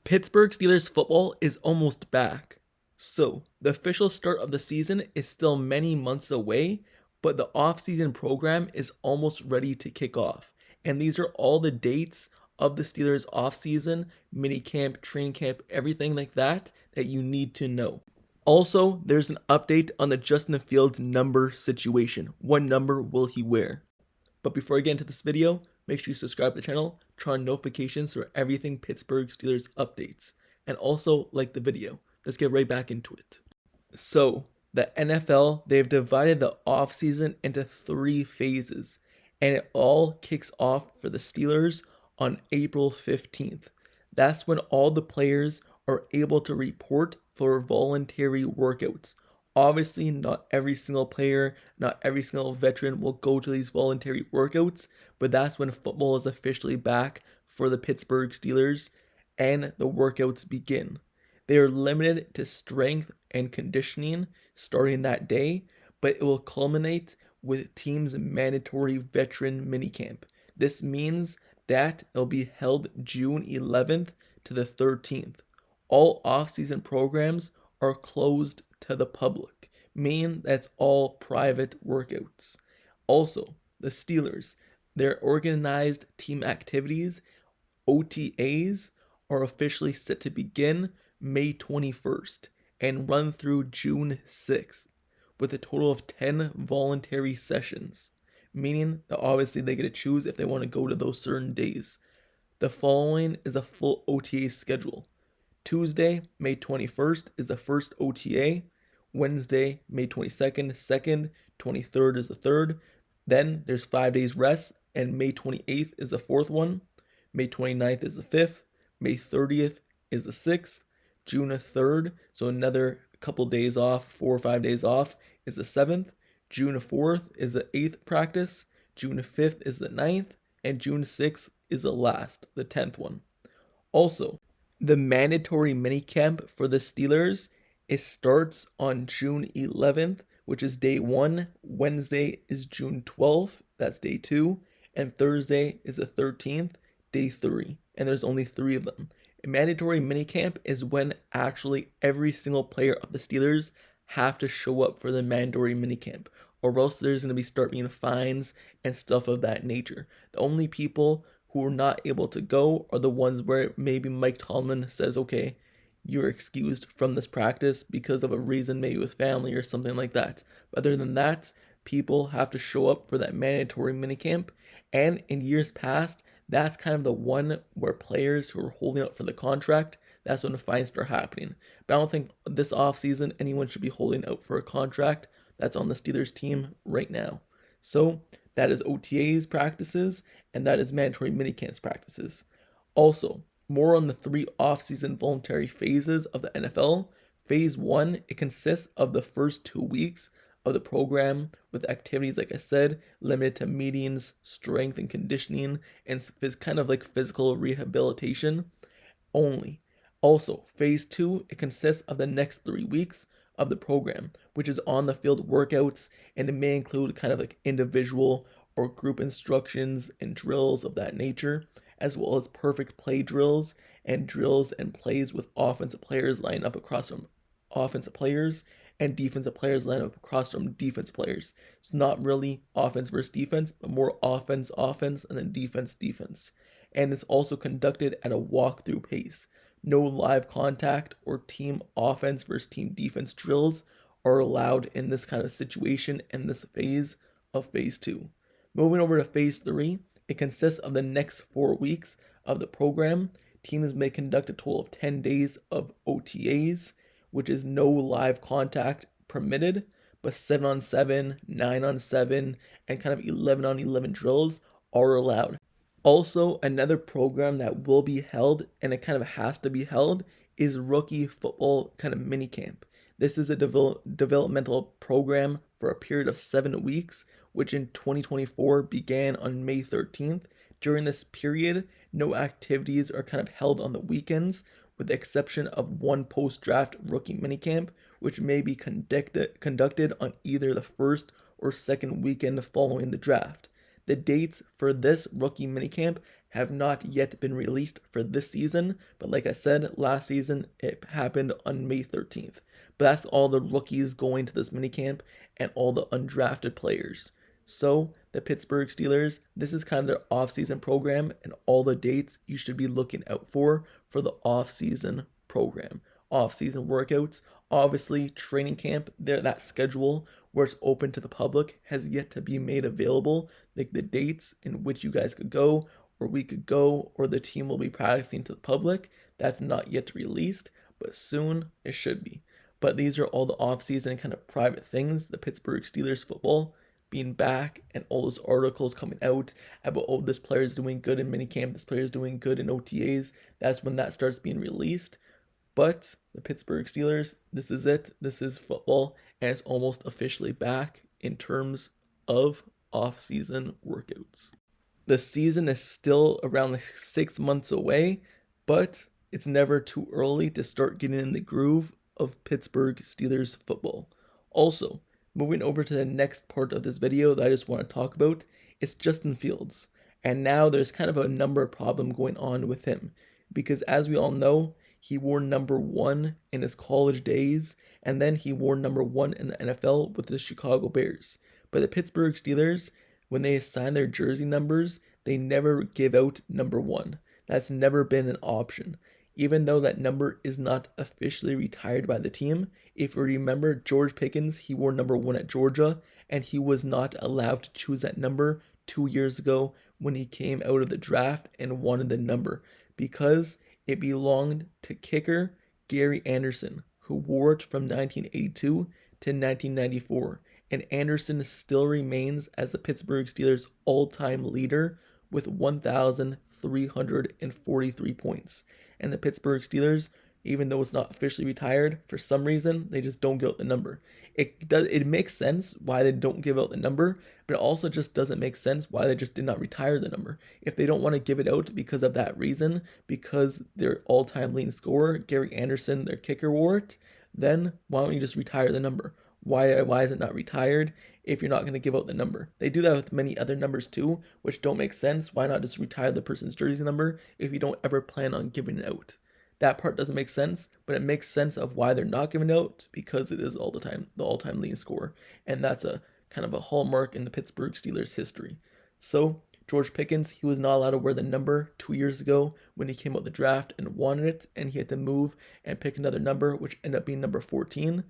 Pittsburgh Steelers football is almost back. So, the official start of the season is still many months away, but the off-season program is almost ready to kick off. And these are all the dates of the Steelers off-season, minicamp, training camp, everything like that you need to know. Also, there's an update on the Justin Fields number situation. What number will he wear? But before I get into this video, make sure you subscribe to the channel, turn on notifications for everything Pittsburgh Steelers updates, and also like the video. Let's get right back into it. So, the NFL, they've divided the offseason into 3 phases, and it all kicks off for the Steelers on April 15th. That's when all the players are able to report for voluntary workouts. Obviously, not every single player, not every single veteran will go to these voluntary workouts, but that's when football is officially back for the Pittsburgh Steelers and the workouts begin. They are limited to strength and conditioning starting that day, but it will culminate with teams' mandatory veteran minicamp. This means that it'll be held June 11th to the 13th. All off-season programs are closed to the public, meaning that's all private workouts. Also, the Steelers, their organized team activities, OTAs, are officially set to begin May 21st and run through June 6th with a total of 10 voluntary sessions, meaning that obviously they get to choose if they want to go to those certain days. The following is a full OTA schedule. Tuesday, May 21st is the first OTA. Wednesday, May 22nd, 2nd, 23rd is the third. Then there's 5 days rest, and May 28th is the fourth one. May 29th is the fifth. May 30th is the sixth. June 3rd, so another couple days off, 4 or 5 days off, is the 7th. June 4th is the 8th practice. June 5th is the 9th. And June 6th is the last, the 10th one. Also, the mandatory minicamp for the Steelers, it starts on June 11th, which is day 1. Wednesday is June 12th, that's day 2. And Thursday is the 13th, day 3. And there's only 3 of them. A mandatory minicamp is when actually every single player of the Steelers have to show up for the mandatory minicamp, or else there's going to start being fines and stuff of that nature. The only people who are not able to go are the ones where maybe Mike Tomlin says, okay, you're excused from this practice because of a reason, maybe with family or something like that. But other than that, people have to show up for that mandatory minicamp. And in years past, that's kind of the one where players who are holding out for the contract, that's when the fines start happening. But I don't think this offseason anyone should be holding out for a contract that's on the Steelers team right now. So that is OTA's practices, and that is mandatory minicamps practices. Also, more on the 3 off-season voluntary phases of the NFL. Phase 1, it consists of the first 2 weeks of the program with activities, like I said, limited to meetings, strength and conditioning, and is kind of like physical rehabilitation only. Also, phase 2, it consists of the next 3 weeks of the program, which is on the field workouts, and it may include kind of like individual or group instructions and drills of that nature, as well as perfect play drills and plays with offensive players lining up across from offensive players and defensive players line up across from defense players. It's not really offense versus defense, but more offense, and then defense. And it's also conducted at a walkthrough pace. No live contact or team offense versus team defense drills are allowed in this kind of situation in this phase of phase 2. Moving over to phase 3, it consists of the next 4 weeks of the program. Teams may conduct a total of 10 days of OTAs, which is no live contact permitted, but 7-on-7, 9-on-7, and kind of 11-on-11 drills are allowed. Also, another program that will be held, and it kind of has to be held, is rookie football kind of minicamp. This is a developmental program for a period of 7 weeks, which in 2024 began on May 13th. During this period, no activities are kind of held on the weekends, with the exception of one post-draft rookie minicamp, which may be conducted on either the first or second weekend following the draft. The dates for this rookie minicamp have not yet been released for this season, but like I said, last season it happened on May 13th. But that's all the rookies going to this minicamp and all the undrafted players. So the Pittsburgh Steelers, this is kind of their off-season program and all the dates you should be looking out for the off-season program. Off-season workouts, obviously training camp, that schedule where it's open to the public has yet to be made available, like the dates in which you guys could go or we could go or the team will be practicing to the public. That's not yet released, but soon it should be. But these are all the off-season kind of private things, the Pittsburgh Steelers football being back and all those articles coming out about, oh, this player is doing good in minicamp, this player is doing good in OTAs. That's when that starts being released. But the Pittsburgh Steelers, this is it. This is football, and it's almost officially back in terms of off-season workouts. The season is still around 6 months away, but it's never too early to start getting in the groove of Pittsburgh Steelers football. Also, moving over to the next part of this video that I just want to talk about, it's Justin Fields. And now there's kind of a number problem going on with him, because as we all know, he wore number 1 in his college days, and then he wore number 1 in the NFL with the Chicago Bears. But the Pittsburgh Steelers, when they assign their jersey numbers, they never give out number 1. That's never been an option. Even though that number is not officially retired by the team, if you remember George Pickens, he wore number 1 at Georgia, and he was not allowed to choose that number 2 years ago when he came out of the draft and wanted the number, because it belonged to kicker Gary Anderson, who wore it from 1982 to 1994, and Anderson still remains as the Pittsburgh Steelers' all-time leader with 1,343 points. And the Pittsburgh Steelers, even though it's not officially retired, for some reason, they just don't give out the number. It makes sense why they don't give out the number, but it also just doesn't make sense why they just did not retire the number. If they don't want to give it out because of that reason, because their all-time leading scorer, Gary Anderson, their kicker, wore it, then why don't you just retire the number? Why is it not retired if you're not going to give out the number? They do that with many other numbers too, which don't make sense. Why not just retire the person's jersey number if you don't ever plan on giving it out? That part doesn't make sense, but it makes sense of why they're not giving out, because it is the all-time leading scorer, and that's a kind of a hallmark in the Pittsburgh Steelers history. So George Pickens, he was not allowed to wear the number 2 years ago when he came out the draft and wanted it, and he had to move and pick another number, which ended up being number 14.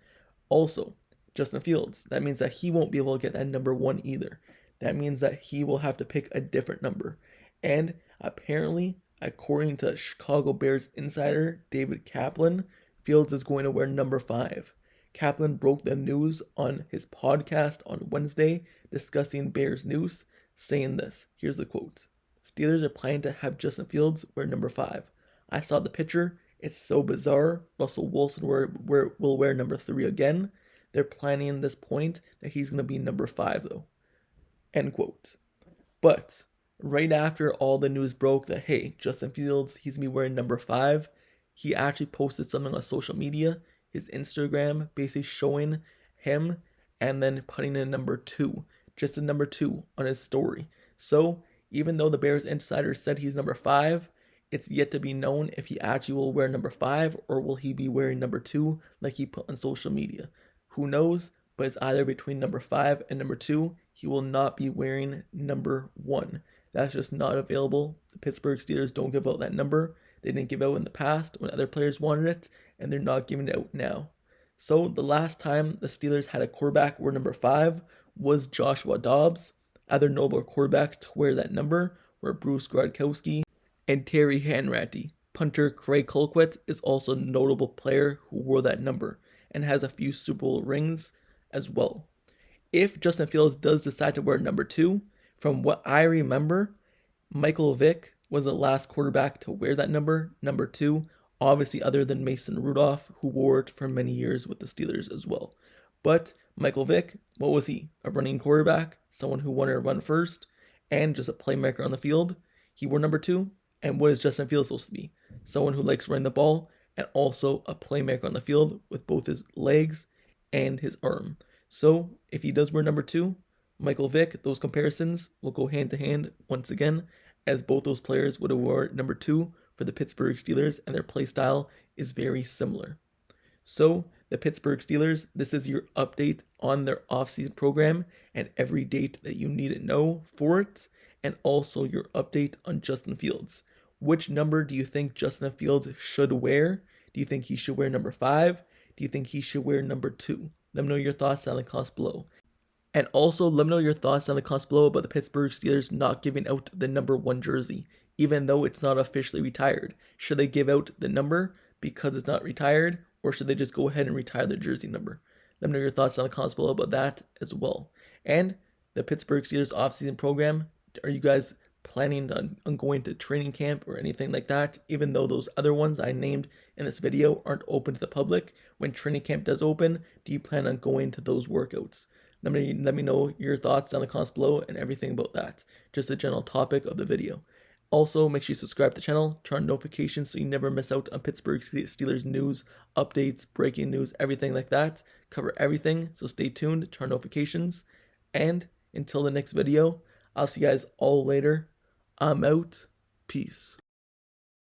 Also, Justin Fields, that means that he won't be able to get that number 1 either. That means that he will have to pick a different number. And apparently, according to Chicago Bears insider David Kaplan, Fields is going to wear number 5. Kaplan broke the news on his podcast on Wednesday discussing Bears news, saying this. Here's the quote. Steelers are planning to have Justin Fields wear number 5. I saw the picture. It's so bizarre. Russell Wilson will wear number 3 again. They're planning at this point that he's going to be number 5 though. End quote. But right after all the news broke that, hey, Justin Fields, he's going to be wearing number 5, he actually posted something on social media, his Instagram, basically showing him and then putting in number 2, just a number 2 on his story. So even though the Bears insider said he's number 5, it's yet to be known if he actually will wear number 5 or will he be wearing number 2 like he put on social media. Who knows? But it's either between number 5 and number 2. He will not be wearing number 1. That's just not available. The Pittsburgh Steelers don't give out that number. They didn't give out in the past when other players wanted it, and they're not giving it out now. So the last time the Steelers had a quarterback wear number 5 was Joshua Dobbs. Other notable quarterbacks to wear that number were Bruce Gradkowski and Terry Hanratty. Punter Craig Colquitt is also a notable player who wore that number and has a few Super Bowl rings as well. If Justin Fields does decide to wear number 2, from what I remember, Michael Vick was the last quarterback to wear that number 2, obviously other than Mason Rudolph, who wore it for many years with the Steelers as well. But Michael Vick, what was he? A running quarterback, someone who wanted to run first, and just a playmaker on the field. He wore number 2, and what is Justin Fields supposed to be? Someone who likes running the ball, and also a playmaker on the field with both his legs and his arm. So if he does wear number 2, Michael Vick, those comparisons will go hand to hand once again, as both those players would have worn number 2 for the Pittsburgh Steelers, and their play style is very similar. So, the Pittsburgh Steelers, this is your update on their offseason program and every date that you need to know for it, and also your update on Justin Fields. Which number do you think Justin Fields should wear? Do you think he should wear number 5? Do you think he should wear number 2? Let me know your thoughts down in the comments below. And also, let me know your thoughts down in the comments below about the Pittsburgh Steelers not giving out the number 1 jersey, even though it's not officially retired. Should they give out the number because it's not retired, or should they just go ahead and retire the jersey number? Let me know your thoughts down in the comments below about that as well. And the Pittsburgh Steelers offseason program, are you guys planning on going to training camp or anything like that, even though those other ones I named in this video aren't open to the public? When training camp does open, do you plan on going to those workouts? Let me know your thoughts down in the comments below and everything about that, just a general topic of the video. Also, make sure you subscribe to the channel, turn on notifications so you never miss out on Pittsburgh Steelers news, updates, breaking news, everything like that. Cover everything, so stay tuned, turn on notifications. And until the next video, I'll see you guys all later. I'm out. Peace.